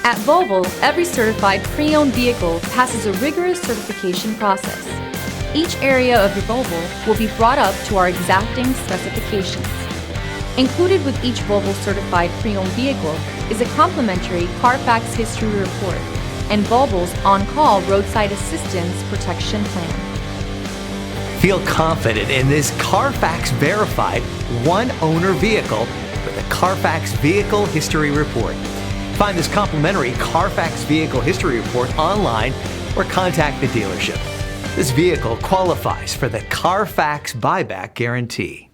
At Volvo, every certified pre-owned vehicle passes a rigorous certification process. Each area of your Volvo will be brought up to our exacting specifications. Included with each Volvo certified pre-owned vehicle is a complimentary CARFAX history report and Volvo's On Call Roadside Assistance Protection Plan. Feel confident in this CARFAX verified one-owner vehicle with a CARFAX Vehicle History Report. Find this complimentary CARFAX Vehicle History Report online or contact the dealership. This vehicle qualifies for the CARFAX Buyback Guarantee.